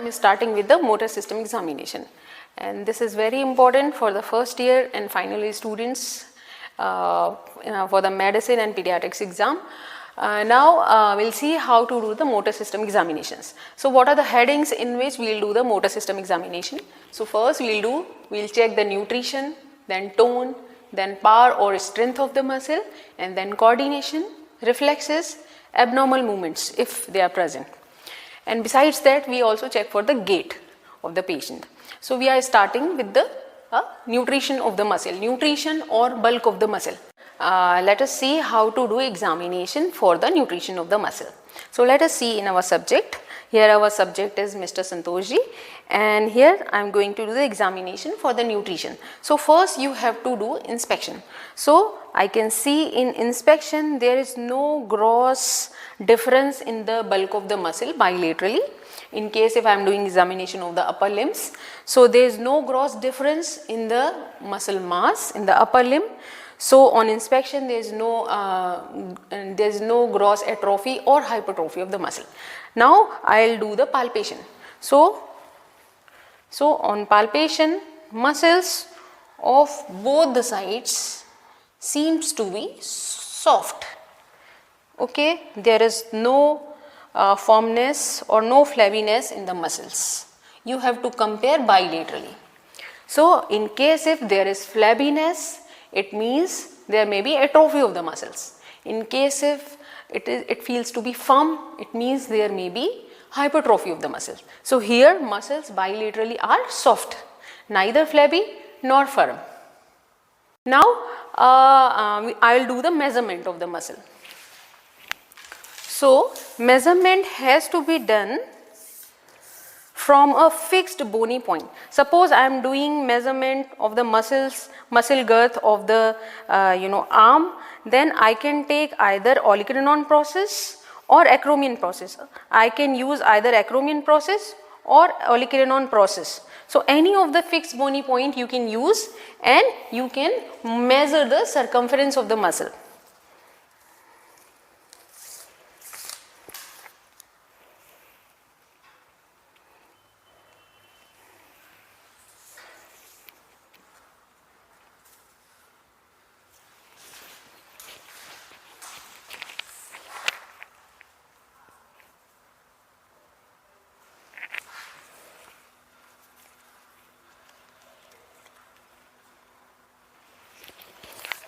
am starting with the motor system examination, and this is very important for the first year and final year students for the medicine and pediatrics exam. Now we'll see how to do the motor system examinations. So what are the headings in which we'll do the motor system examination? So first we'll check the nutrition, then tone, then power or strength of the muscle, and then coordination, reflexes, abnormal movements if they are present. And besides that, we also check for the gait of the patient. So we are starting with the nutrition of the muscle, nutrition or bulk of the muscle. Let us see how to do examination for the nutrition of the muscle. So let us see in our subject. Here our subject is Mr. Santoshji, and here I am going to do the examination for the nutrition. So first you have to do inspection. So I can see in inspection there is no gross difference in the bulk of the muscle bilaterally. In case if I am doing examination of the upper limbs, so there is no gross difference in the muscle mass in the upper limb. So on inspection there is no gross atrophy or hypertrophy of the muscle. Now I will do the palpation. So on palpation, muscles of both the sides seems to be soft. Okay, there is no firmness or no flabbiness in the muscles. You have to compare bilaterally. So in case if there is flabbiness, it means there may be atrophy of the muscles. In case if it feels to be firm, it means there may be hypertrophy of the muscles. So here muscles bilaterally are soft, neither flabby nor firm. Now I will do the measurement of the muscle. So measurement has to be done from a fixed bony point. Suppose I am doing measurement of the muscle girth of the arm, then I can take either olecranon process or acromion process. I can use either acromion process or olecranon process. So any of the fixed bony point you can use, and you can measure the circumference of the muscle.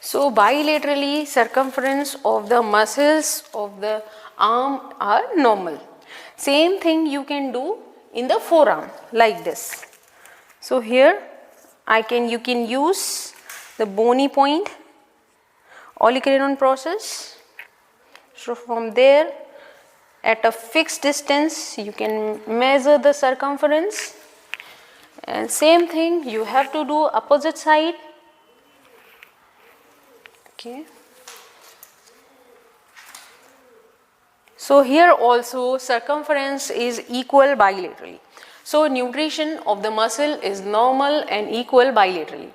So bilaterally circumference of the muscles of the arm are normal. Same thing you can do in the forearm like this. So here you can use the bony point olecranon process. So from there at a fixed distance you can measure the circumference, and same thing you have to do opposite side. Okay. So here also circumference is equal bilaterally. So nutrition of the muscle is normal and equal bilaterally.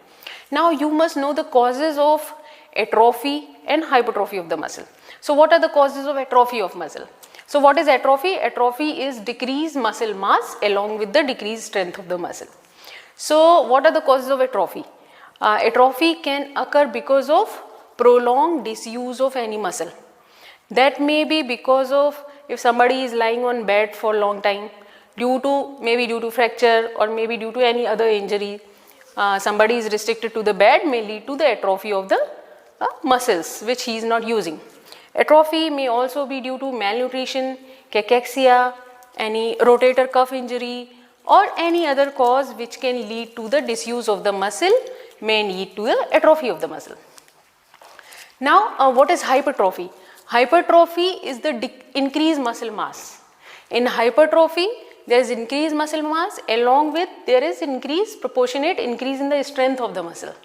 Now you must know the causes of atrophy and hypertrophy of the muscle. So what are the causes of atrophy of muscle? So what is atrophy? Atrophy is decreased muscle mass along with the decreased strength of the muscle. So what are the causes of atrophy? Atrophy can occur because of prolonged disuse of any muscle. That may be because of if somebody is lying on bed for a long time, maybe due to fracture or maybe due to any other injury. Somebody is restricted to the bed, may lead to the atrophy of the muscles which he is not using. Atrophy may also be due to malnutrition, cachexia, any rotator cuff injury, or any other cause which can lead to the disuse of the muscle may lead to the atrophy of the muscle. Now what is hypertrophy? Hypertrophy is the increased muscle mass. In hypertrophy there is increased muscle mass, along with there is proportionate increase in the strength of the muscle.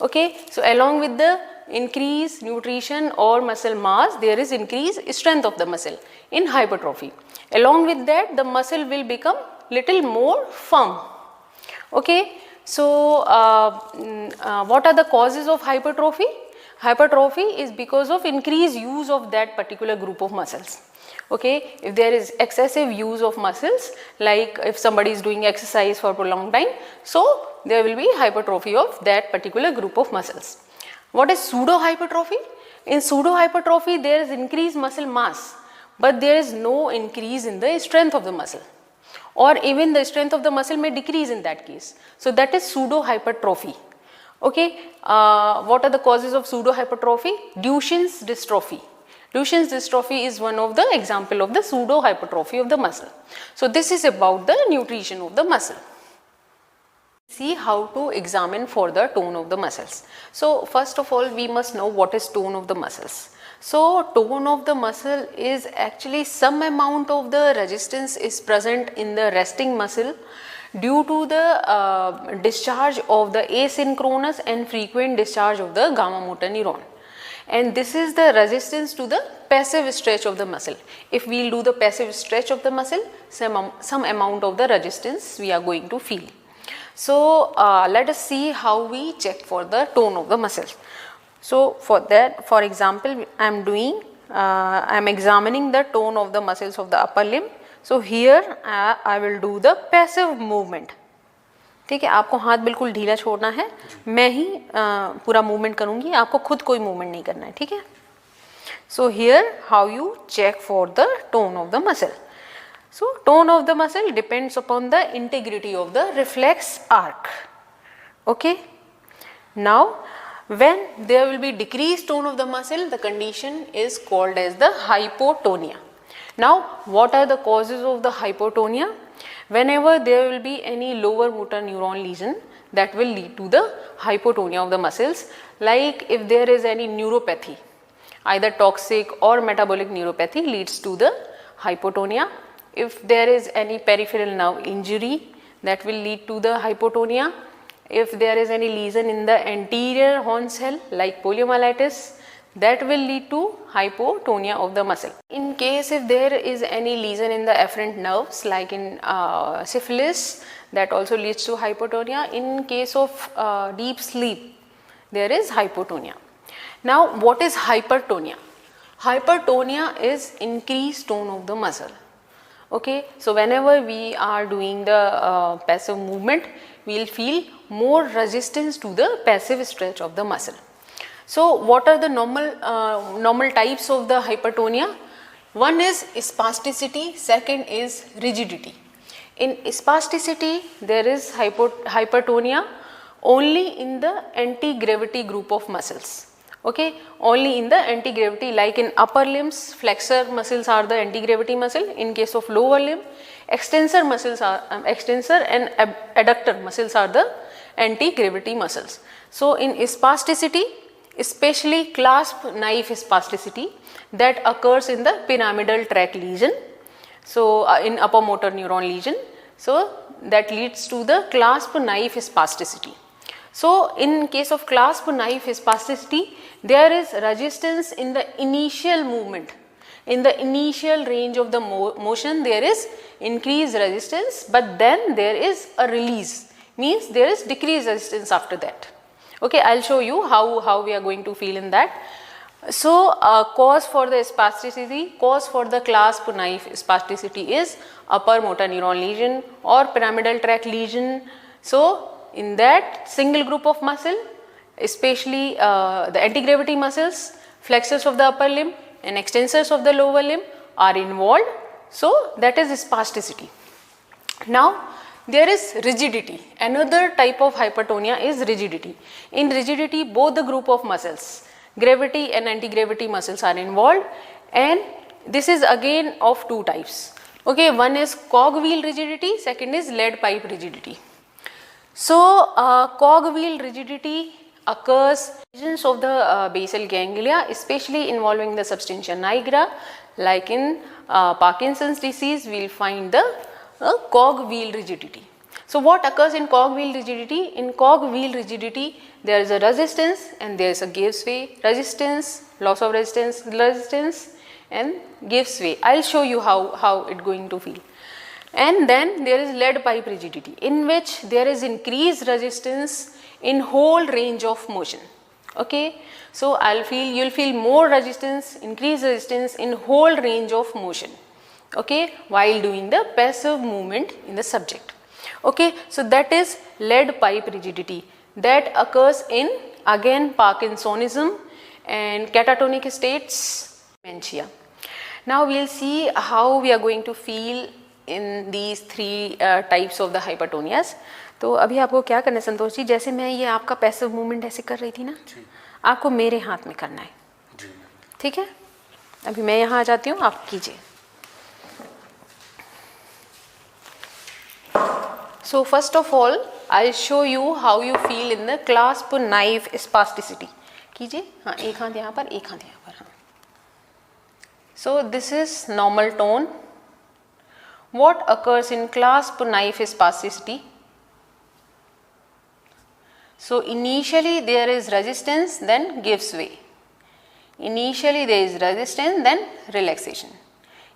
Okay, so along with the increased nutrition or muscle mass, there is increased strength of the muscle in hypertrophy. Along with that, the muscle will become little more firm. Okay, so what are the causes of hypertrophy? Hypertrophy is because of increased use of that particular group of muscles. Okay, if there is excessive use of muscles, like if somebody is doing exercise for prolonged time, so there will be hypertrophy of that particular group of muscles. What is pseudo hypertrophy? In pseudo hypertrophy, there is increased muscle mass, but there is no increase in the strength of the muscle, or even the strength of the muscle may decrease in that case. So that is pseudo hypertrophy. Okay, what are the causes of pseudo hypertrophy? Duchenne's dystrophy. Duchenne's dystrophy is one of the example of the pseudo hypertrophy of the muscle. So this is about the nutrition of the muscle. See how to examine for the tone of the muscles. So first of all, we must know what is tone of the muscles. So tone of the muscle is actually some amount of the resistance is present in the resting muscle due to the discharge of the asynchronous and frequent discharge of the gamma motor neuron. And this is the resistance to the passive stretch of the muscle. If we will do the passive stretch of the muscle, some amount of the resistance we are going to feel. So let us see how we check for the tone of the muscles. So for that, for example, I am examining the tone of the muscles of the upper limb. So here I will do the passive movement. ठीक है, आपको हाथ बिल्कुल ढीला छोड़ना है, मैं ही पूरा मूवमेंट करूंगी, आपको खुद कोई मूवमेंट नहीं करना है. ठीक है. So here how you check for the tone of the muscle. So tone of the muscle depends upon the integrity of the reflex arc. Okay. Now when there will be decreased tone of the muscle, the condition is called as the hypotonia. Now what are the causes of the hypotonia? Whenever there will be any lower motor neuron lesion, that will lead to the hypotonia of the muscles. Like if there is any neuropathy, either toxic or metabolic neuropathy leads to the hypotonia. If there is any peripheral nerve injury, that will lead to the hypotonia. If there is any lesion in the anterior horn cell like poliomyelitis, that will lead to hypotonia of the muscle. In case if there is any lesion in the afferent nerves like in syphilis, that also leads to hypotonia. In case of deep sleep, there is hypotonia. Now what is hypertonia? Hypertonia is increased tone of the muscle. Okay, so whenever we are doing the passive movement, we will feel more resistance to the passive stretch of the muscle. So what are the normal types of the hypertonia? One is spasticity, second is rigidity. In spasticity, there is hypertonia only in the anti-gravity group of muscles. Okay, only in the anti-gravity, like in upper limbs, flexor muscles are the anti-gravity muscle. In case of lower limb, extensor muscles are extensor and adductor muscles are the anti-gravity muscles. So in spasticity, especially clasp knife spasticity, that occurs in the pyramidal tract lesion. So in upper motor neuron lesion, so that leads to the clasp knife spasticity. So in case of clasp knife spasticity, there is resistance in the initial movement. In the initial range of the motion, there is increased resistance, but then there is a release, means there is decreased resistance after that. Okay, I will show you how we are going to feel in that. So cause for the spasticity, cause for the clasp knife spasticity is upper motor neuron lesion or pyramidal tract lesion. So in that single group of muscle, especially the anti-gravity muscles, flexors of the upper limb and extensors of the lower limb are involved. So that is spasticity. Now there is rigidity. Another type of hypertonia is rigidity. In rigidity, both the group of muscles, gravity and anti-gravity muscles are involved, and this is again of two types. Okay, one is cogwheel rigidity, second is lead pipe rigidity. So cogwheel rigidity occurs in regions of the basal ganglia, especially involving the substantia nigra. Like in Parkinson's disease, we will find the cogwheel rigidity. So what occurs in cogwheel rigidity? In cogwheel rigidity, there is a resistance and there is a gives way, resistance, loss of resistance and gives way. I will show you how it going to feel. And then there is lead pipe rigidity, in which there is increased resistance in whole range of motion. Okay, so you'll feel more resistance, increased resistance in whole range of motion, okay, while doing the passive movement in the subject. Okay, so that is lead pipe rigidity that occurs in again Parkinsonism and catatonic states, dementia. Now we'll see how we are going to feel in these three types of the hypertonias. तो अभी आपको क्या करना है संतोष जी, जैसे मैं ये आपका पैसिव मूवमेंट ऐसे कर रही थी ना, आपको मेरे हाथ में करना है, ठीक है? अभी मैं यहाँ आ जाती हूँ, आप कीजिए. So first of all, I'll show you how you feel in the clasp knife spasticity. कीजिए, हाँ, एक हाथ यहाँ पर, एक हाथ यहाँ पर, हाँ. So this is normal tone. What occurs in clasp knife spasticity? So initially there is resistance, then gives way. Initially there is resistance, then relaxation.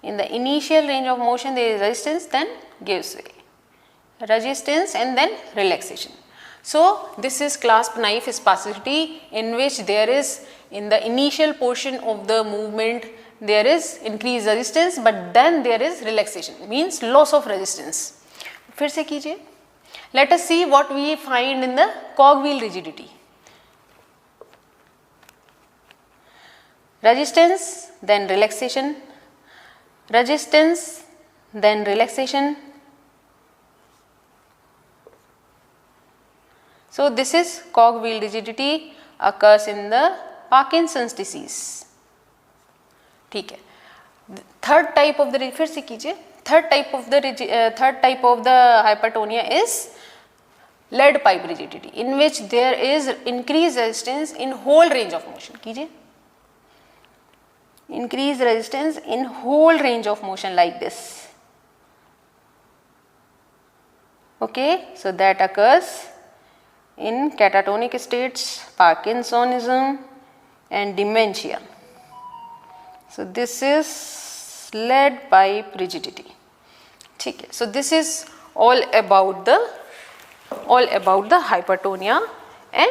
In the initial range of motion there is resistance, then gives way. Resistance and then relaxation. So this is clasp knife spasticity, in which there is, in the initial portion of the movement there is increased resistance, but then there is relaxation, means loss of resistance. फिर से कीजिए. Let us see what we find in the cogwheel rigidity. Resistance, then relaxation. Resistance, then relaxation. So this is cogwheel rigidity, occurs in the Parkinson's disease. ठीक है. Third type of the, फिर से कीजिए. Third type of the hypertonia is lead pipe rigidity, in which there is increased resistance in whole range of motion. कीजिए. Increased resistance in whole range of motion like this. Okay, so that occurs in catatonic states, Parkinsonism and dementia. So this is lead pipe rigidity. ठीक है. So this is all about the hypertonia and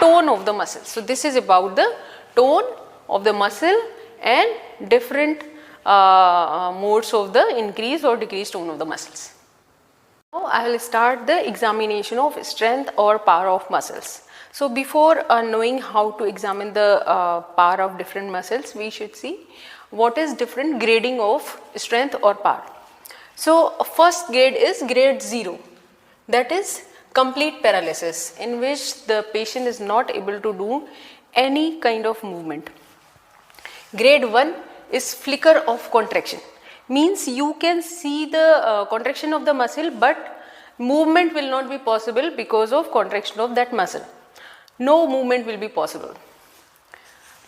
tone of the muscle. So this is about the tone of the muscle and different modes of the increase or decrease tone of the muscles. Now I will start the examination of strength or power of muscles. So before knowing how to examine the power of different muscles, we should see what is different grading of strength or power. So first grade is grade 0, that is complete paralysis, in which the patient is not able to do any kind of movement. Grade 1 is flicker of contraction, means you can see the contraction of the muscle, but movement will not be possible because of contraction of that muscle. No movement will be possible.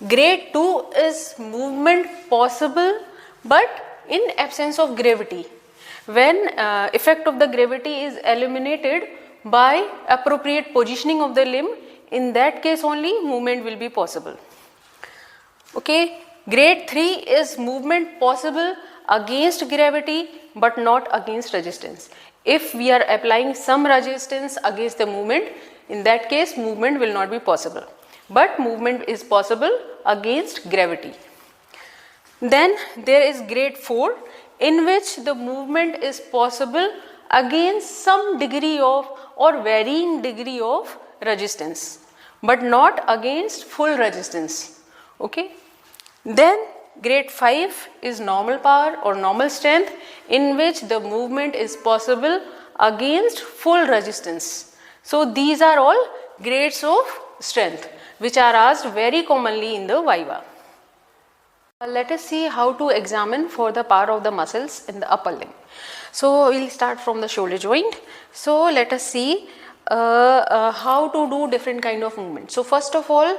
Grade 2 is movement possible, but in absence of gravity. When effect of the gravity is eliminated by appropriate positioning of the limb, in that case only movement will be possible. Okay. Grade 3 is movement possible against gravity but not against resistance. If we are applying some resistance against the movement, in that case movement will not be possible, but movement is possible against gravity. Then there is grade 4, in which the movement is possible against some degree of or varying degree of resistance, but not against full resistance. Okay. Then grade 5 is normal power or normal strength, in which the movement is possible against full resistance. So these are all grades of strength which are asked very commonly in the viva. Let us see how to examine for the power of the muscles in the upper limb. So we will start from the shoulder joint. So let us see how to do different kind of movement. So first of all,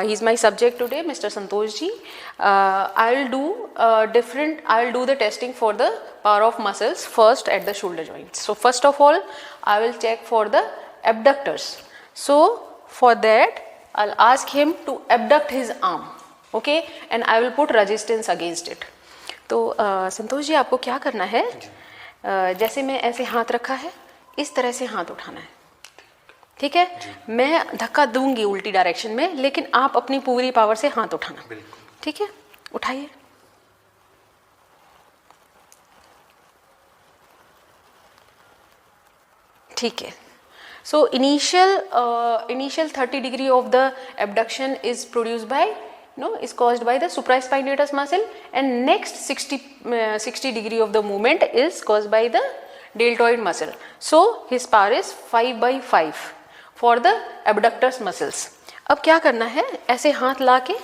he is my subject today, Mr. Santosh ji. I will do the testing for the power of muscles first at the shoulder joint. So first of all, I will check for the abductors. So for that, I'll ask him to abduct his arm, okay, and I will put resistance against it. तो संतोष जी आपको क्या करना है, जैसे मैं ऐसे हाथ रखा है, इस तरह से हाथ उठाना है, ठीक है, मैं धक्का दूंगी उल्टी डायरेक्शन में, लेकिन आप अपनी पूरी पावर से हाथ उठाना, ठीक है, उठाइए। ठीक है, so initial 30 degree of the abduction is produced by is caused by the supraspinatus muscle, and next 60 degree of the movement is caused by the deltoid muscle. So his power is 5/5 for the abductors muscles. अब क्या करना है, ऐसे हाथ ला के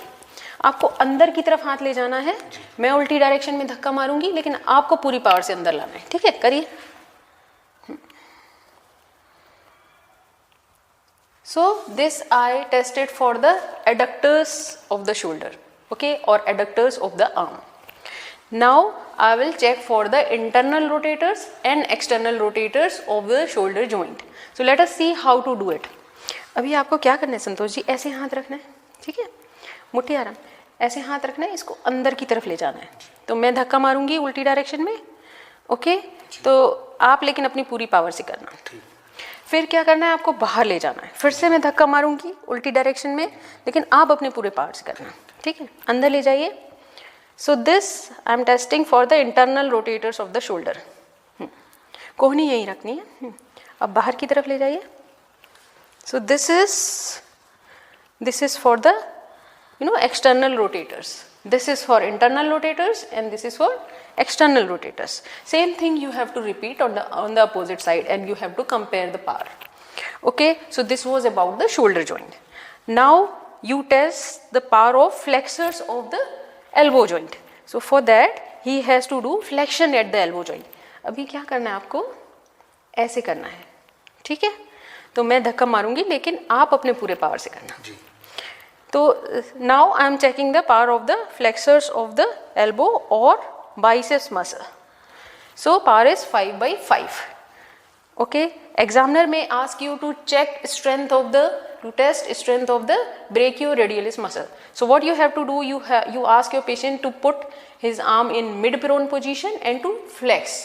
आपको अंदर की तरफ हाथ ले जाना है। मैं उल्टी डायरेक्शन में धक्का मारूंगी, लेकिन आपको पूरी पावर से अंदर लाना है, ठीक है, करिए। So this I tested for the adductors of the shoulder, okay, or adductors of the arm. Now I will check for the internal rotators and external rotators of the shoulder joint. So let us see how to do it. अभी आपको क्या करना है संतोष जी, ऐसे हाथ रखना है, ठीक है, मुट्ठी आराम, ऐसे हाथ रखना है, इसको अंदर की तरफ ले जाना है। तो मैं धक्का मारूंगी उल्टी डायरेक्शन में, ओके, तो आप लेकिन अपनी पूरी पावर से करना। फिर क्या करना है, आपको बाहर ले जाना है, फिर से मैं धक्का मारूंगी उल्टी डायरेक्शन में, लेकिन आप अपने पूरे पावर से करना, ठीक है, अंदर ले जाइए। So this I am testing for the internal rotators of the shoulder. कोहनी यहीं रखनी है, अब बाहर की तरफ ले जाइए। सो this is for the external rotators. This is for internal rotators and this is for external rotators. Same thing you have to repeat on the opposite side, and you have to compare the power. Okay, so this was about the shoulder joint. Now you test the power of flexors of the elbow joint. So for that he has to do flexion at the elbow joint. अभी क्या करना है, आपको ऐसे करना है, ठीक है, तो मैं धक्का मारूंगी, लेकिन आप अपने पूरे पावर से करना। तो now I am checking the power of the flexors of the elbow or biceps muscle. So power is 5/5. Okay, examiner may ask you to test strength of the brachioradialis muscle. So what you have to do, you ask your patient to put his arm in mid prone position and to flex.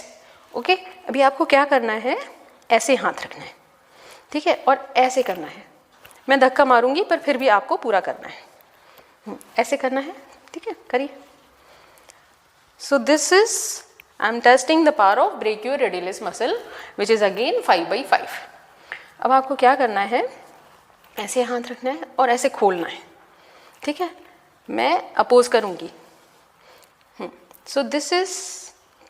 Okay, अभी आपको क्या करना है, ऐसे हाथ रखना है, ठीक है, और ऐसे करना है। मैं धक्का मारूंगी, पर फिर भी आपको पूरा करना है, ऐसे करना है, ठीक है, करिए। So this is I am testing the power of brachioradialis muscle, which is again 5/5। अब आपको क्या करना है, ऐसे हाथ रखना है और ऐसे खोलना है, ठीक है, मैं अपोज करूंगी। सो this is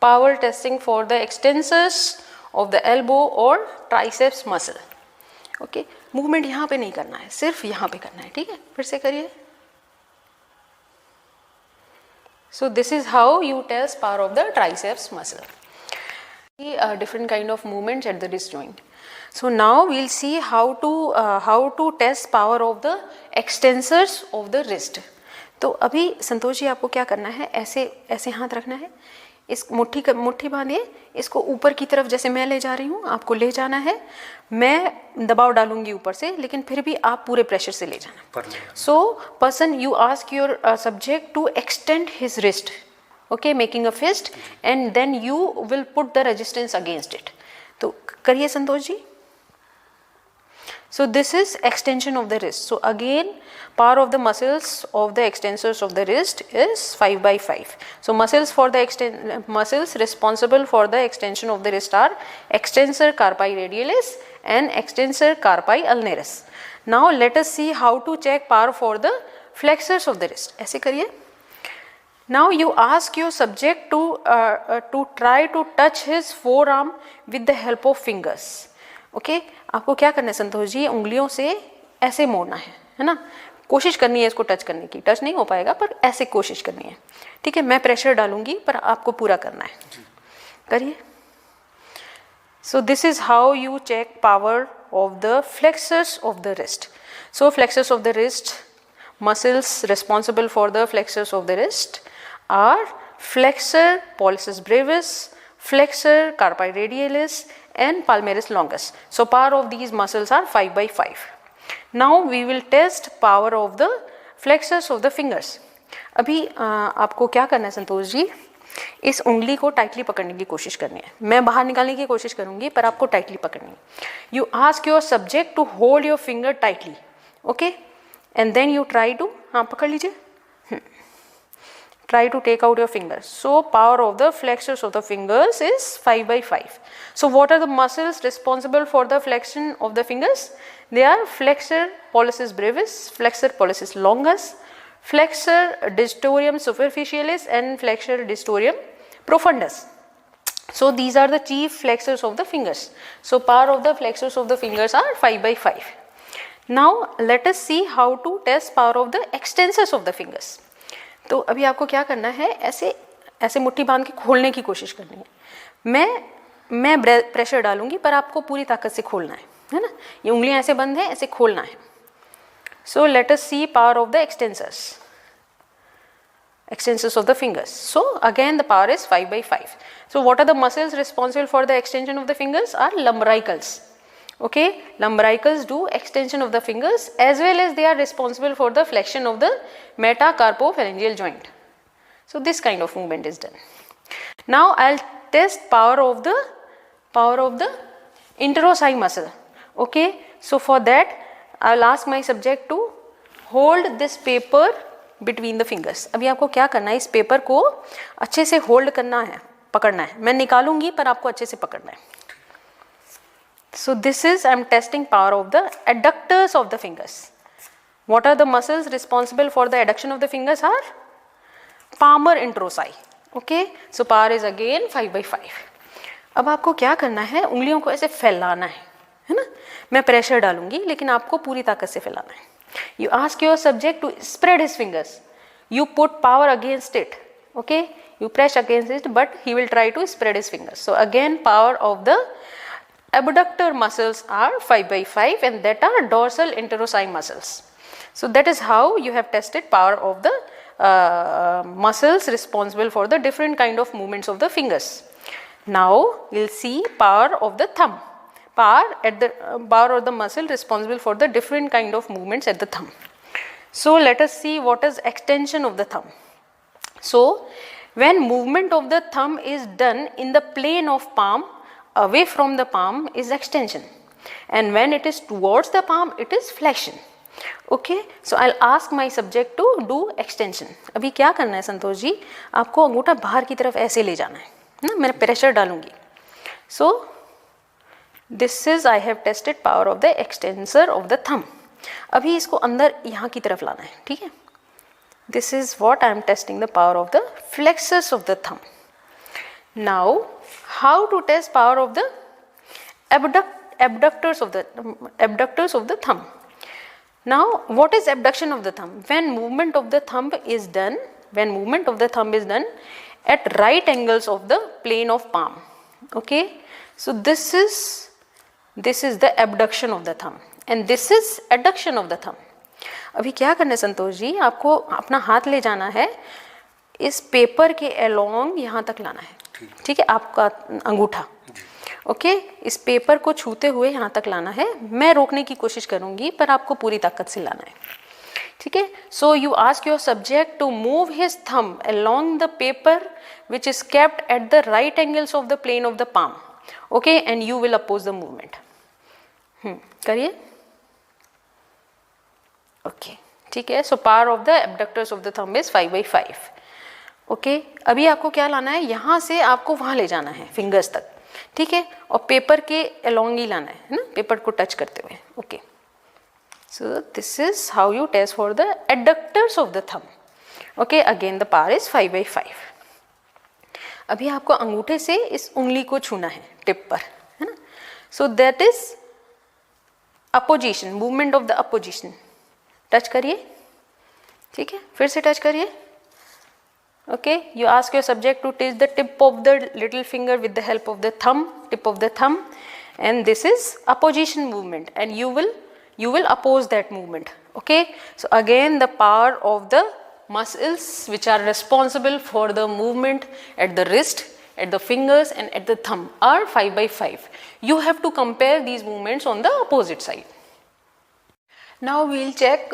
power testing for the extensors of the elbow और ट्राइसेप्स मसल। ओके, मूवमेंट यहाँ पे नहीं करना है, सिर्फ यहाँ पे करना है, ठीक है, फिर से करिए। So this is how you test power of the triceps muscle. Different kind of movements at the wrist joint. So now we'll see how to test power of the extensors of the wrist. तो अभी संतोष जी आपको क्या करना है, ऐसे ऐसे हाथ रखना है, इस मुट्ठी बांधिए, इसको ऊपर की तरफ जैसे मैं ले जा रही हूँ आपको ले जाना है। मैं दबाव डालूंगी ऊपर से, लेकिन फिर भी आप पूरे प्रेशर से ले जाना। So person you ask your subject to extend his wrist, okay, making a fist, and then you will put the resistance against it. तो करिए Santosh ji. So this is extension of the wrist. So again power of the muscles of the extensors of the wrist is 5/5. So muscles responsible for the extension of the wrist are extensor carpi radialis and extensor carpi ulnaris. Now let us see how to check power for the flexors of the wrist. ऐसे करिए। Now you ask your subject to try to touch his forearm with the help of fingers. Okay, आपको क्या करना है संतोष जी, उंगलियों से ऐसे मोड़ना है ना, कोशिश करनी है इसको टच करने की। टच नहीं हो पाएगा पर ऐसे कोशिश करनी है, ठीक है। मैं प्रेशर डालूंगी पर आपको पूरा करना है, करिए। So this is how you check power of the flexors of the wrist. So flexors of the wrist, muscles responsible for the flexors of the wrist are flexor pollicis brevis, flexor carpi radialis and palmaris longus. So power of these muscles are 5/5. Now we will test power of the flexors of the fingers. अभी आपको क्या करना है संतोष जी, इस उंगली को tightly पकड़ने की कोशिश करनी है. मैं बाहर निकालने की कोशिश करूंगी पर आपको टाइटली पकड़नी है. You ask your subject to hold your finger tightly. Okay, and then you try to, हाँ पकड़ लीजिए, try to take out your fingers. So power of the flexors of the fingers is 5/5. So what are the muscles responsible for the flexion of the fingers? They are flexor pollicis brevis, flexor pollicis longus, flexor digitorum superficialis and flexor digitorum profundus. So these are the chief flexors of the fingers. So power of the flexors of the fingers are 5/5. Now let us see how to test power of the extensors of the fingers. तो अभी आपको क्या करना है, ऐसे ऐसे मुट्ठी बांध के खोलने की कोशिश करनी है. मैं प्रेशर डालूंगी पर आपको पूरी ताकत से खोलना है ना. ये उंगलियां ऐसे बंद है, ऐसे खोलना है. So let us see power of the extensors of the fingers. So again the power is 5/5. So what are the muscles responsible for the extension of the fingers? Are lumbricals. Okay, lumbricals do extension of the fingers as well as they are responsible for the flexion of the metacarpophalangeal joint. So this kind of movement is done. Now I'll test power of the interossei muscle. Okay, so for that I'll ask my subject to hold this paper between the fingers. अभी आपको क्या करना है, इस paper को अच्छे से hold करना है, पकड़ना है. मैं निकालूंगी पर आपको अच्छे से पकड़ना है. So this is, I am testing power of the adductors of the fingers. What are the muscles responsible for the adduction of the fingers? Are palmar interossei. Okay, so power is again 5/5. अब आपको क्या करना है, उंगलियों को ऐसे फैलाना है ना. मैं प्रेशर डालूंगी लेकिन आपको पूरी ताकत से फैलाना है. You ask your subject to spread his fingers. You put power against it. Okay, you press against it, but he will try to spread his fingers. So again, power of the abductor muscles are 5/5 and that are dorsal interossei muscles. So that is how you have tested power of the muscles responsible for the different kind of movements of the fingers. Now we'll see power of the thumb. Power of the muscle responsible for the different kind of movements at the thumb. So let us see what is extension of the thumb. So when movement of the thumb is done in the plane of palm, away from the palm is extension, and when it is towards the palm it is flexion. Okay, so I'll ask my subject to do extension. अभी क्या करना है संतोष जी, आपको अंगूठा बाहर की तरफ ऐसे ले जाना है ना. मैं प्रेशर डालूंगी. So this is, I have tested power of the extensor of the thumb. अभी इसको अंदर यहाँ की तरफ लाना है. ठीक है, this is what I am testing the power of the flexors of the thumb. Now how to test power of the abductors of the thumb. Now what is abduction of the thumb? When movement of the thumb is done at right angles of the plane of palm. Okay, so this is the abduction of the thumb and this is adduction of the thumb. अभी क्या करना है संतोष जी, आपको अपना हाथ ले जाना है, इस पेपर के अलोंग यहाँ तक लाना है. ठीक है, आपका अंगूठा. ओके, इस पेपर को छूते हुए यहाँ तक लाना है. मैं रोकने की कोशिश करूंगी पर आपको पूरी ताकत से लाना है. ठीक है, so you ask your subject to move his thumb along the paper which is kept at the right angles of the plane of the palm. Okay, and you will oppose the movement. करिए. Okay, ठीक है. So power of the abductors of the thumb is 5/5. Okay, अभी आपको क्या लाना है, यहाँ से आपको वहाँ ले जाना है फिंगर्स तक. ठीक है, और पेपर के अलोंग ही लाना है ना, पेपर को टच करते हुए. Okay, so this is how you test for the adductors of the thumb. Okay, again the power is 5/5. अभी आपको अंगूठे से इस उंगली को छूना है टिप पर, है ना. सो that is opposition, movement of the opposition. Touch करिए. ठीक है, फिर से टच करिए. Okay, you ask your subject to touch the tip of the little finger with the help of the tip of the thumb, and this is apposition movement, and you will oppose that movement. Okay, so again the power of the muscles which are responsible for the movement at the wrist, at the fingers and at the thumb are 5/5. You have to compare these movements on the opposite side. Now we will check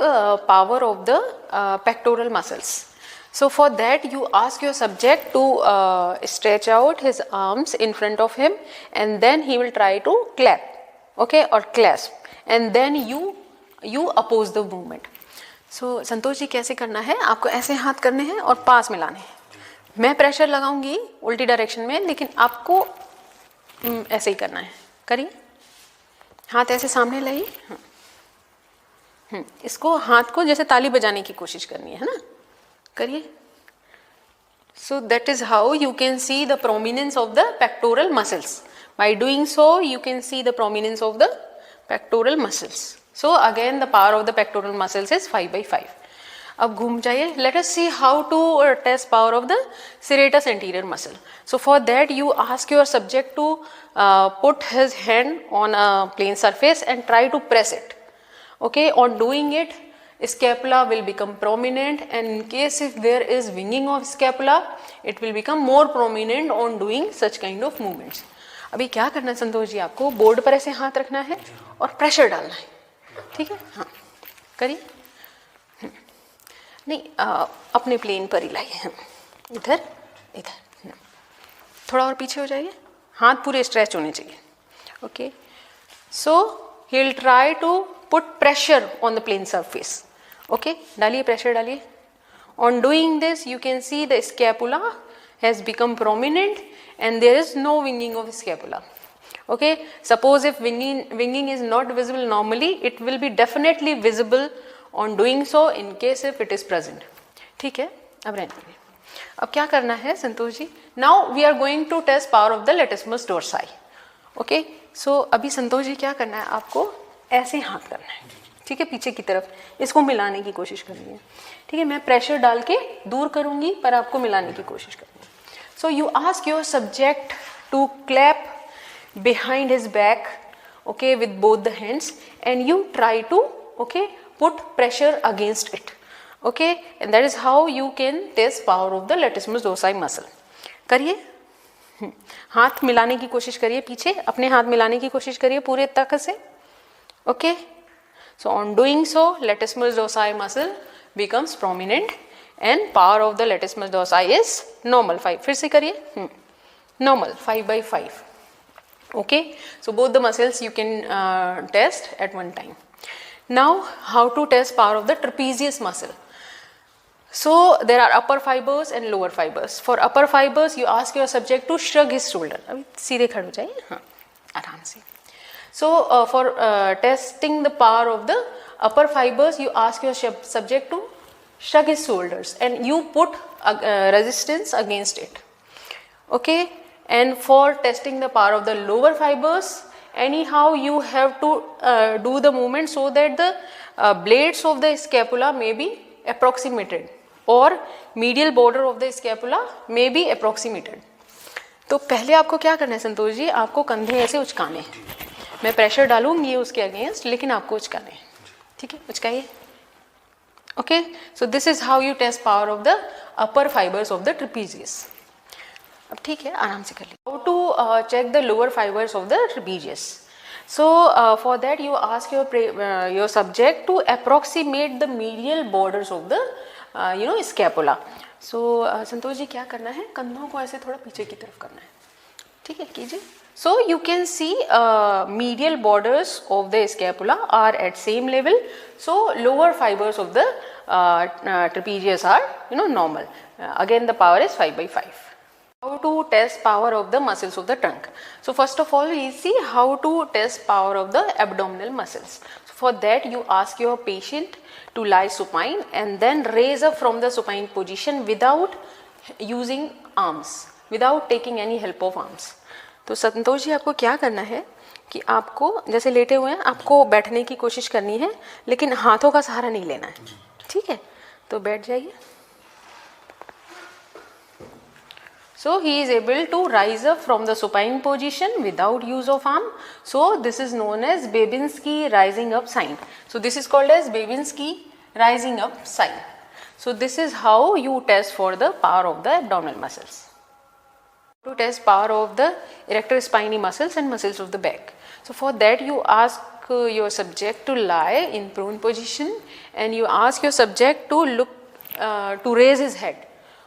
power of the pectoral muscles. So for that you ask your subject to stretch out his arms in front of him and then he will try to clap, okay, or clasp, and then you oppose the movement. So Santosh ji कैसे करना है, आपको ऐसे हाथ करने हैं और पास मिलाने हैं. मैं प्रेशर लगाऊंगी उल्टी डायरेक्शन में, लेकिन आपको ऐसे ही करना है. करिए, हाथ ऐसे सामने लाइए. इसको हाथ को जैसे ताली बजाने की कोशिश करनी है ना. करिए. So that is how you can see the prominence of the pectoral muscles. By doing so you can see the prominence of the pectoral muscles. So again the power of the pectoral muscles is 5/5. अब घूम जाइए. Let us see how to test power of the serratus anterior muscle. So for that you ask your subject to put his hand on a plane surface and try to press it. Okay, on doing it, scapula will become prominent, and in case if there is winging of scapula, it will become more prominent on doing such kind of movements. अभी क्या करना है संतोष जी, आपको board पर ऐसे हाथ रखना है और प्रेशर डालना है. ठीक है, हाँ करिए. नहीं, अपने प्लेन पर ही लाइए. इधर इधर, थोड़ा और पीछे हो जाइए. हाथ पूरे स्ट्रेच होने चाहिए. Okay, so he will try to put pressure on the plane surface. Okay, डालिए, प्रेशर डालिए. On doing this you can see the scapula has become prominent and there is no winging of scapula. Okay, suppose if winging is not visible normally, it will be definitely visible on doing so in case if it is present. ठीक है, अब रहने दीजिए. अब क्या करना है Santosh ji, now we are going to test power of the latissimus dorsi. Okay, so अभी संतोष जी क्या करना है, आपको ऐसे हाथ करना है. ठीक है, पीछे की तरफ इसको मिलाने की कोशिश करनी है. ठीक है, मैं प्रेशर डाल के दूर करूंगी पर आपको मिलाने की कोशिश करनी है. So you ask your subject to clap behind his back, okay, with both the hands, and you try to, okay, put pressure against it. Okay, and that is how you can test power of the latissimus dorsi muscle. करिए, हाथ मिलाने की कोशिश करिए. पीछे अपने हाथ मिलाने की कोशिश करिए पूरे ताकत से. Okay, so on doing so, latissimus dorsi muscle becomes prominent and power of the latissimus dorsi is normal 5. फिर से करिए, normal 5/5. Okay, so both the muscles you can test at one time. Now how to test power of the trapezius muscle. So there are upper fibers and lower fibers. For upper fibers you ask your subject to shrug his shoulder. अभी सीधे खड़े हो जाइए, हाँ आराम से. So for testing the power of the upper fibers, you ask your subject to shrug his shoulders and you put resistance against it. Okay, and for testing the power of the lower fibers, anyhow you have to do the movement so that the blades of the scapula may be approximated or medial border of the scapula may be approximated. तो पहले आपको क्या करना है संतोष जी, आपको कंधे ऐसे उचकाने हैं. मैं प्रेशर डालूंगी उसके अगेंस्ट, लेकिन आपको उचकाने हैं. ठीक है, उचकाइए. Okay, so this is how you test power of the upper fibres of the trapezius. अब ठीक है, आराम से कर लीजिए. How to check the lower fibres of the trapezius. So for that you ask your subject to approximate the medial borders of the scapula. So Santosh ji क्या करना है, कंधों को ऐसे थोड़ा पीछे की तरफ करना है. ठीक है, कीजिए. So you can see medial borders of the scapula are at same level. So lower fibers of the trapezius are normal. Again the power is 5/5. How to test power of the muscles of the trunk. So first of all we see how to test power of the abdominal muscles. So for that you ask your patient to lie supine and then raise up from the supine position without using arms, without taking any help of arms. तो संतोष जी आपको क्या करना है कि आपको जैसे लेटे हुए हैं, आपको बैठने की कोशिश करनी है, लेकिन हाथों का सहारा नहीं लेना है. ठीक है, तो बैठ जाइए. So he is able to rise up from the supine position without use of arm. So this is known as Babinski rising up sign. So this is called as Babinski rising up sign. So this is how you test for the power of the abdominal muscles. To test power of the erector spinae muscles and muscles of the back. So for that you ask your subject to lie in prone position and you ask your subject to look to raise his head.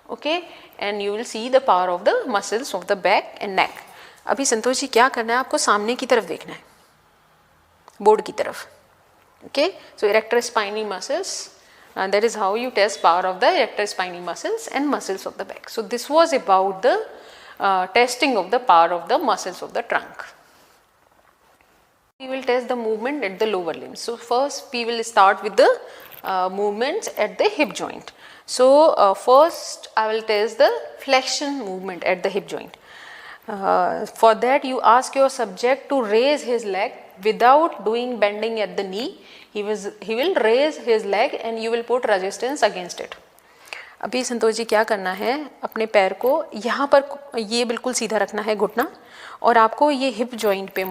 Okay, and you will see the power of the muscles of the back and neck. अभी संतोष जी क्या करना है, आपको सामने की तरफ देखना है, बोर्ड की तरफ. Okay, so erector spinae muscles, that is how you test power of the erector spinae muscles and muscles of the back. So this was about the testing of the power of the muscles of the trunk. We will test the movement at the lower limbs. So first we will start with the movements at the hip joint. So first I will test the flexion movement at the hip joint. For that you ask your subject to raise his leg without doing bending at the knee. He will raise his leg and you will put resistance against it. अभी संतोष जी क्या करना है, अपने पैर को यहाँ पर ये बिल्कुल सीधा रखना है घुटना, और आपको ये हिप जॉइंट पे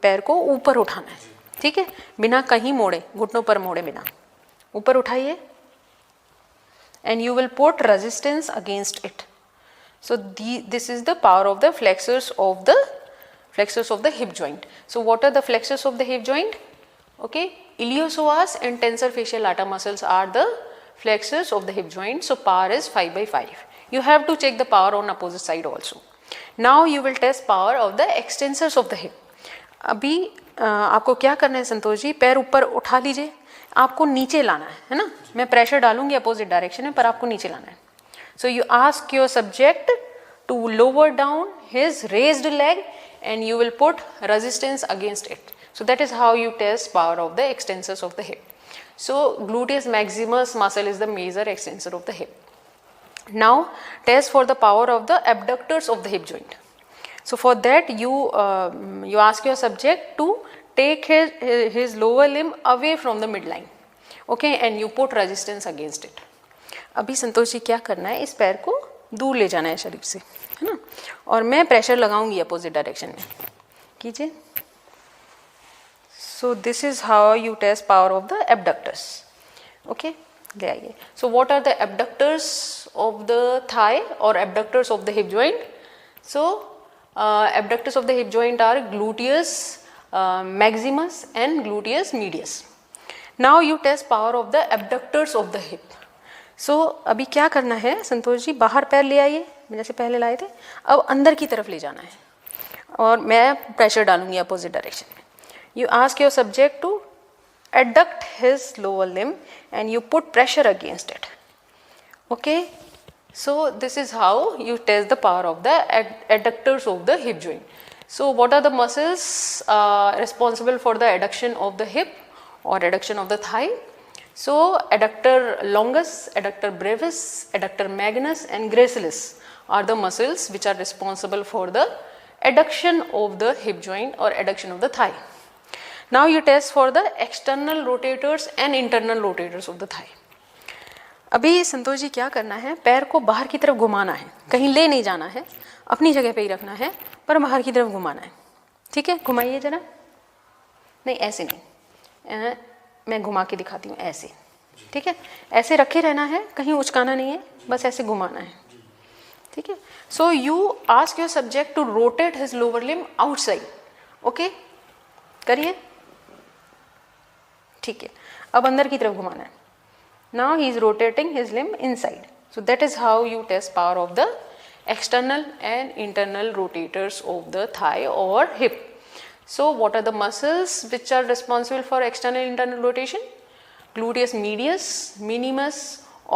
पैर को ऊपर उठाना है. ठीक है, बिना कहीं मोड़े, घुटनों पर मोड़े बिना ऊपर उठाइए. And you will put resistance against it. So this is the power of the flexors of the hip joint. So what are the flexors of the hip joint? Okay, iliopsoas and tensor fascial lata muscles are the flexors of the hip joint. So power is 5/5. You have to check the power on opposite side also. Now you will test power of the extensors of the hip. अभी आपको क्या करना है संतोष जी, पैर ऊपर उठा लीजिए, आपको नीचे लाना है ना. मैं प्रेशर डालूंगी अपोजिट डायरेक्शन में, पर आपको नीचे लाना है. So you ask your subject to lower down his raised leg and you will put resistance against it. So that is how you test power of the extensors of the hip. So gluteus maximus muscle is the major extensor of the hip. Now test for the power of the abductors of the hip joint. So for that you ask your subject to take his lower limb away from the midline. Okay, and you put resistance against it. अभी संतोष जी क्या करना है, इस पैर को दूर ले जाना है शरीर से, है ना, और मैं प्रेशर लगाऊंगी अपोजिट डायरेक्शन में. कीजिए. So this is how you test power of the abductors. Okay, ले आइए. So what are the abductors of the thigh और abductors of the hip joint? So abductors of the hip joint are gluteus maximus and gluteus medius. Now you test power of the abductors of the hip. So अभी क्या करना है संतोष जी, बाहर पैर ले आइए जैसे पहले लाए थे, अब अंदर की तरफ ले जाना है और मैं प्रेशर डालूंगी अपोजिट डायरेक्शन में. You ask your subject to adduct his lower limb and you put pressure against it. Okay, so this is how you test the power of the adductors of the hip joint. So what are the muscles responsible for the adduction of the hip or adduction of the thigh? So adductor longus, adductor brevis, adductor magnus and gracilis are the muscles which are responsible for the adduction of the hip joint or adduction of the thigh. Now you test for the external rotators and internal rotators of the thigh. अभी संतोष जी क्या करना है, पैर को बाहर की तरफ घुमाना है, कहीं ले नहीं जाना है, अपनी जगह पे ही रखना है, पर बाहर की तरफ घुमाना है. ठीक है, घुमाइए जरा. नहीं ऐसे नहीं, मैं घुमा के दिखाती हूँ ऐसे. ठीक है, ऐसे रखे रहना है, कहीं उचकाना नहीं है, बस ऐसे घुमाना है. ठीक है. So you ask your subject to rotate his lower limb outside. Okay, करिए. ठीक है, अब अंदर की तरफ घुमाना है. Now he is rotating his limb inside. So that is how you test power of the external and internal rotators of the thigh or hip. So what are the muscles which are responsible for external and internal rotation? Gluteus medius, minimus,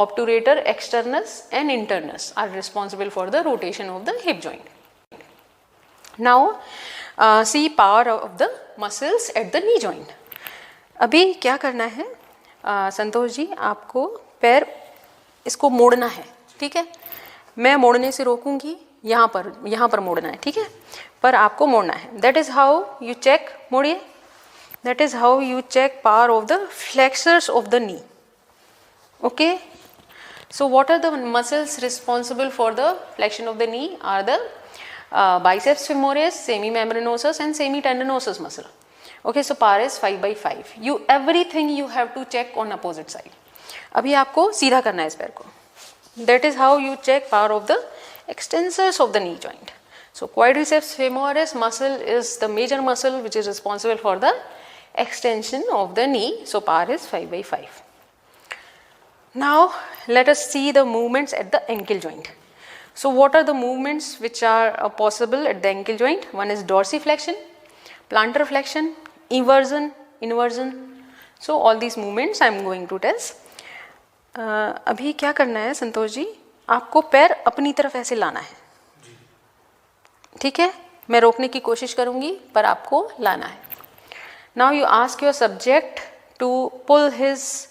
obturator externus and internus are responsible for the rotation of the hip joint. Now see power of the muscles at the knee joint. अभी क्या करना है संतोष जी, आपको पैर इसको मोड़ना है. ठीक है, मैं मोड़ने से रोकूंगी, यहाँ पर मोड़ना है. ठीक है, पर आपको मोड़ना है. That is how you check. मोड़िए. That is how you check power of the flexors of the knee. Okay, so what are the muscles responsible for the flexion of the knee? Are the biceps femoris, semimembranosus and semitendinosus muscle. Okay, so power is 5/5. Everything you have to check on opposite side. अभी आपको सीधा करना है इस पैर को. That is how you check power of the extensors of the knee joint. So quadriceps femoris muscle is the major muscle which is responsible for the extension of the knee. So power is 5/5. Now let us see the movements at the ankle joint. So what are the movements which are possible at the ankle joint? One is dorsiflexion, plantar flexion, eversion, inversion. So all these movements I am going to test. अभी क्या करना है संतोष जी, आपको पैर अपनी तरफ ऐसे लाना है, ठीक है? मैं रोकने की कोशिश करूंगी पर आपको लाना है. Now you ask your subject to pull his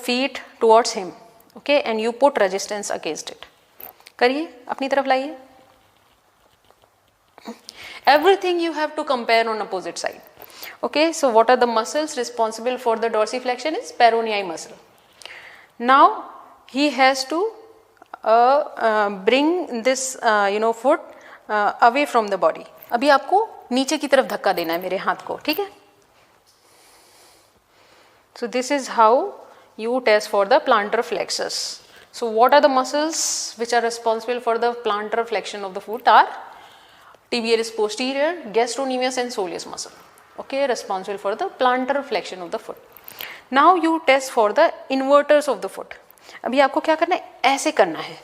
feet towards him, okay, and you put resistance against it. करिए, अपनी तरफ लाइए. Everything you have to compare on opposite side. Okay, so what are the muscles responsible for the dorsiflexion? Is peroneal muscle. Now he has to bring this foot away from the body. अभी आपको नीचे की तरफ धक्का देना है मेरे हाथ को, ठीक है? So this is how you test for the plantar flexus. So what are the muscles which are responsible for the plantar flexion of the foot? Are tibialis posterior, gastrocnemius and soleus muscle. Okay, responsible for the plantar flexion of the foot. Now you test for the inverters of the foot. अभी आपको क्या करना है? ऐसे करना है,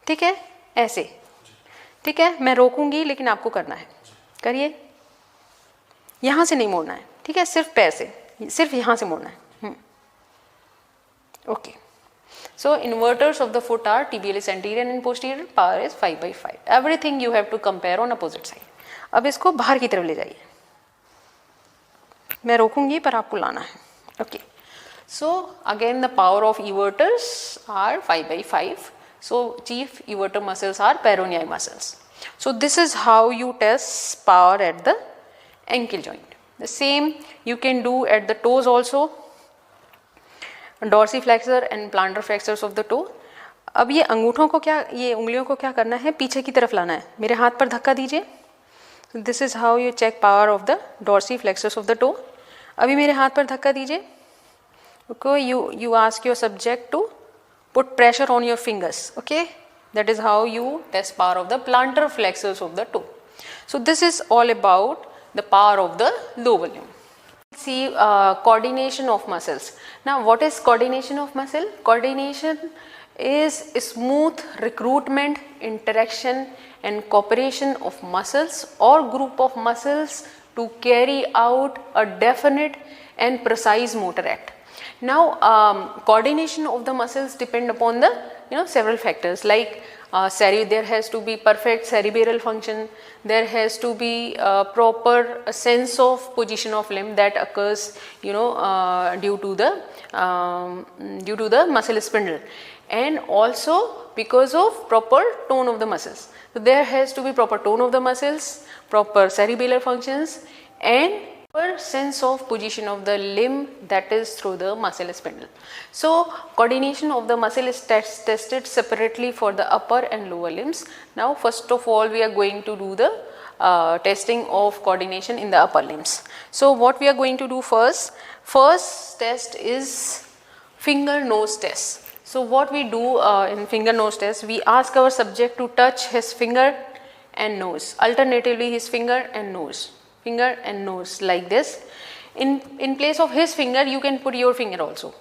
ठीक है? ऐसे, ठीक है? मैं रोकूंगी लेकिन आपको करना है. करिए. यहाँ से नहीं मोड़ना है, ठीक है? सिर्फ पैर से, सिर्फ यहाँ से मोड़ना है. Okay. So inverters of the foot are tibialis anterior and posterior. Power is 5/5. Everything you have to compare on opposite side. अब इसको बाहर की तरफ ले जाइए. मैं रोकूंगी पर आपको लाना है. Okay. So again the power of everters are 5/5. So chief everter muscles are peroneal muscles. So this is how you test power at the ankle joint. The same you can do at the toes also. Dorsiflexor and plantar flexors of the toe. अब ये अंगूठों को क्या, ये उंगलियों को क्या करना है? पीछे की तरफ लाना है. मेरे हाथ पर धक्का दीजिए. This is how you check power of the dorsiflexors of the toe. अभी मेरे हाथ पर धक्का दीजिए. Okay, you ask your subject to put pressure on your fingers. Okay, that is how you test power of the plantar flexors of the toe. So this is all about the power of the lower limb. See coordination of muscles. Now what is coordination of muscle? Coordination is smooth recruitment, interaction and cooperation of muscles or group of muscles to carry out a definite and precise motor act. Now coordination of the muscles depend upon the several factors like there has to be perfect cerebral function, there has to be proper sense of position of limb that occurs due to the muscle spindle, and also because of proper tone of the muscles. So there has to be proper tone of the muscles, proper cerebral functions and proper sense of position of the limb, that is through the muscle spindle. So coordination of the muscle is tested separately for the upper and lower limbs. Now first of all we are going to do the testing of coordination in the upper limbs. So what we are going to do first test is finger nose test. So what we do in finger nose test, we ask our subject to touch his finger and nose, alternatively his finger and nose, finger and nose like this. In place of his finger you can put your finger also.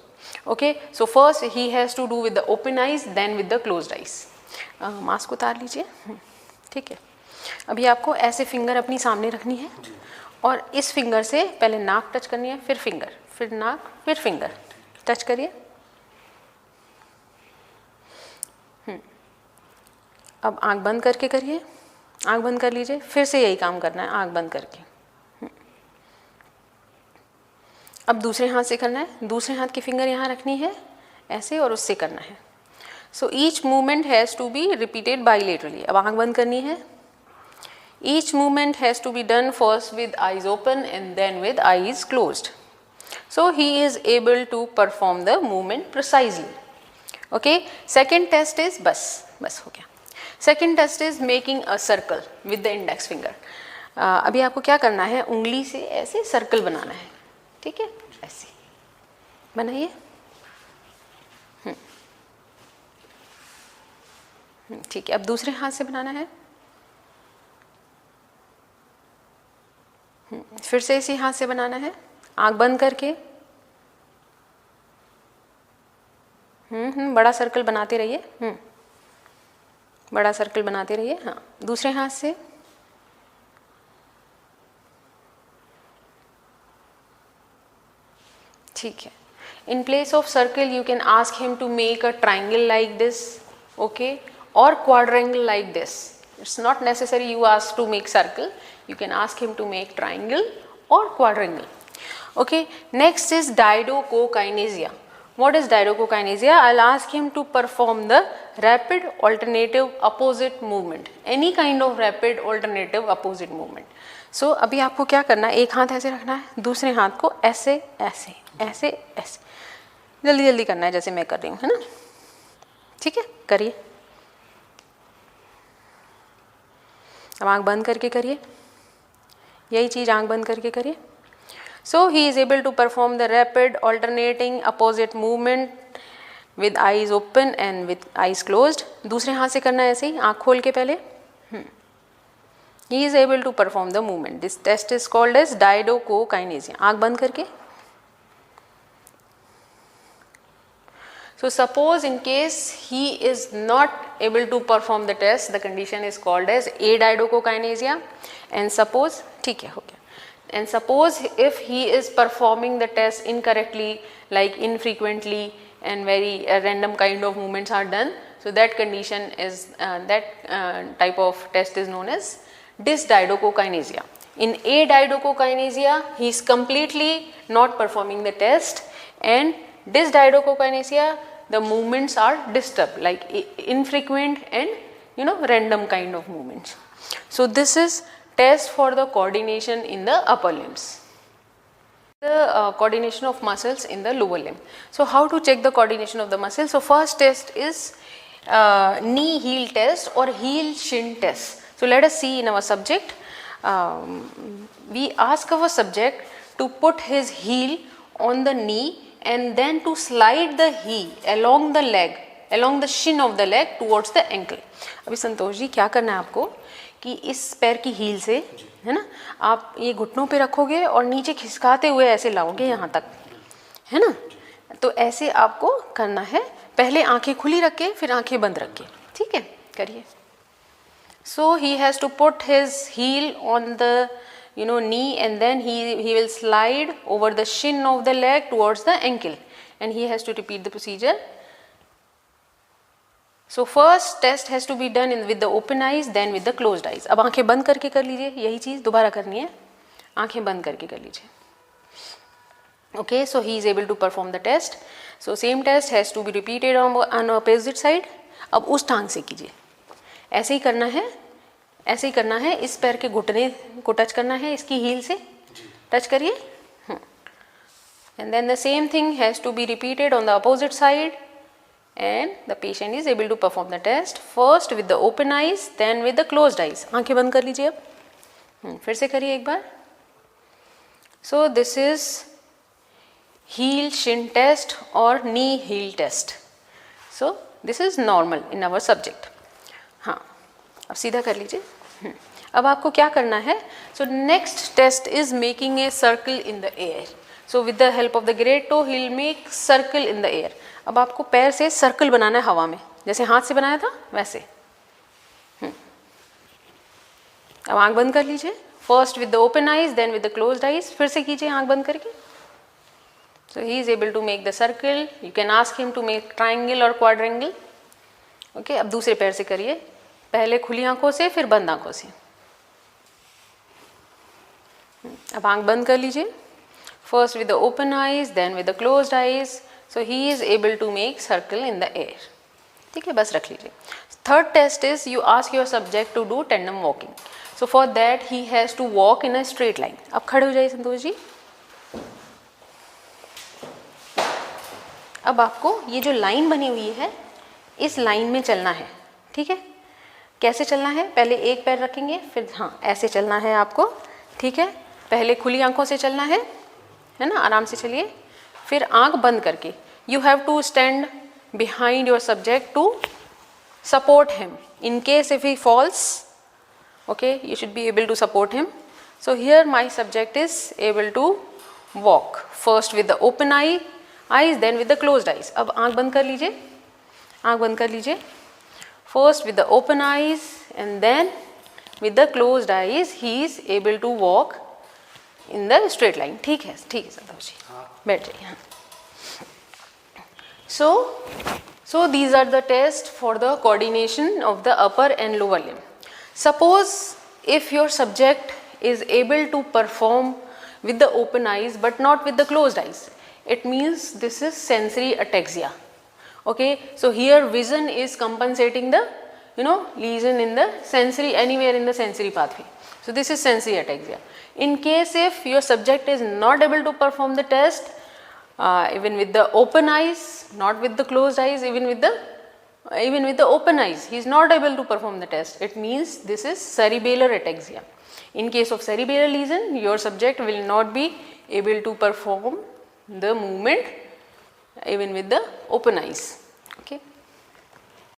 Okay, so first he has to do with the open eyes, then with the closed eyes. Mask उतार लीजिए, ठीक है? अभी आपको ऐसे finger अपनी सामने रखनी है और इस फिंगर से पहले नाक टच करनी है, फिर फिंगर, फिर नाक, फिर फिंगर. टच करिए. अब आंख बंद करके करिए. आंख बंद कर लीजिए. फिर से यही काम करना है, आंख बंद करके. अब दूसरे हाथ से करना है. दूसरे हाथ की फिंगर यहाँ रखनी है ऐसे और उससे करना है. So each movement has to be repeated bilaterally. अब आंख बंद करनी है. Each movement has to be done first with eyes open and then with eyes closed. So he is able to perform the movement precisely. Okay, second test is बस हो गया. Second test is making a circle with the index finger. अभी आपको क्या करना है? उंगली से ऐसे सर्कल बनाना है, ठीक है? ऐसे बनाइए. ठीक है. अब दूसरे हाथ से बनाना है. फिर से इसी हाथ से बनाना है, आंख बंद करके. बड़ा सर्कल बनाते रहिए, बड़ा सर्कल बनाते रहिए। हाँ, दूसरे हाथ से। ठीक है। In place of circle you can ask him to make a triangle like this, okay, or quadrangle like this. It's not necessary you ask to make circle, you can ask him to make triangle or quadrangle. Okay, next is diadochokinesia. What is diadochokinesia? I'll ask him to perform the rapid alternative opposite movement, any kind of rapid alternative opposite movement. So अभी आपको क्या करना है, एक हाथ ऐसे रखना है, दूसरे हाथ को ऐसे ऐसे ऐसे ऐसे जल्दी जल्दी करना है जैसे मैं कर रही हूँ, है ना? ठीक है, करिए। अब आंख बंद करके करिए, यही चीज़ आंख बंद करके करिए। So he is able to perform the rapid alternating opposite movement with eyes open and with eyes closed. दूसरे हाथ से करना है ऐसे ही, आँख खोल के पहले। He is able to perform the movement. This test is called as diadochokinesia. आँख बंद करके। So suppose in case he is not able to perform the test, the condition is called as adiadochokinesia. And suppose, ठीक है, हो गया. And suppose if he is performing the test incorrectly, like infrequently and very random kind of movements are done, so that condition is type of test is known as dysdiadochokinesia. In adiadochokinesia, he is completely not performing the test, and dysdiadochokinesia, the movements are disturbed, like infrequent and random kind of movements. So this is test for the coordination in the upper limbs. The coordination of muscles in the lower limb. So how to check the coordination of the muscles? So first test is knee heel test or heel shin test. So let us see in our subject. We ask our subject to put his heel on the knee and then to slide the heel along the leg, along the shin of the leg towards the ankle. अभी संतोष जी क्या करना है आपको कि इस पैर की heal से, है ना, आप ये घुटनों पे रखोगे और नीचे खिसकाते हुए ऐसे लाओगे यहाँ तक, है ना? तो ऐसे आपको करना है, पहले आंखें खुली रख के फिर आंखें बंद रख के, ठीक है? करिए. So he has to put his heel on the knee and then he will slide over the shin of the leg towards the ankle and he has to repeat the procedure. So first test has to be done with the open eyes, then with the closed eyes. अब आंखें बंद करके कर लीजिए, यही चीज़ दोबारा करनी है, आंखें बंद करके कर लीजिए. Okay, so he is able to perform the test. So same test has to be repeated on opposite side. अब उस टांग से कीजिए, ऐसे ही करना है, ऐसे ही करना है, इस पैर के घुटने को टच करना है, इसकी हील से टच करिए. And then the same thing has to be repeated on the opposite side. And the patient is able to perform the test first with the open eyes, then with the closed eyes. आंखें बंद कर लीजिए अब, फिर से करिए एक बार. So this is heel shin test or knee heel test. So this is normal in our subject. हाँ, अब सीधा कर लीजिए. अब आपको क्या करना है? So next test is making a circle in the air. So with the help of the great toe, he will make circle in the air. अब आपको पैर से सर्कल बनाना है हवा में, जैसे हाथ से बनाया था वैसे. अब आंख बंद कर लीजिए, first with the open eyes then with the closed eyes. फिर से कीजिए आंख बंद करके. So he is able to make the circle. You can ask him to make triangle और क्वाड्रेंगल. ओके, अब दूसरे पैर से करिए, पहले खुली आंखों से फिर बंद आंखों से. अब आंख बंद कर लीजिए, first with the open eyes then with the closed eyes. So he is able to make circle in the air. ठीक है, बस रख लीजिए. Third test is you ask your subject to do tandem walking. So for that he has to walk in a straight line. अब खड़े हो जाइए संतोष जी. अब आपको ये जो लाइन बनी हुई है, इस लाइन में चलना है, ठीक है? कैसे चलना है? पहले एक पैर रखेंगे, फिर हाँ ऐसे चलना है आपको, ठीक है? पहले खुली आंखों से चलना है ना? आराम से चलिए. फिर आंख बंद करके you have to stand behind your subject to support him in case if he falls. Okay, you should be able to support him. So here my subject is able to walk first with the open eye. eyes, then with the closed eyes. अब आँख बंद कर लीजिए, आँख बंद कर लीजिए. First with the open eyes and then with the closed eyes he is able to walk in the straight line. ठीक है संतोष जी, बैठ जाइए. So these are the tests for the coordination of the upper and lower limb. Suppose if your subject is able to perform with the open eyes but not with the closed eyes, it means this is sensory ataxia. Okay, so here vision is compensating the lesion in the sensory, anywhere in the sensory pathway. So this is sensory ataxia. In case if your subject is not able to perform the test even with the open eyes, not with the closed eyes, even with the open eyes, he is not able to perform the test, it means this is cerebellar ataxia. In case of cerebellar lesion, your subject will not be able to perform the movement even with the open eyes.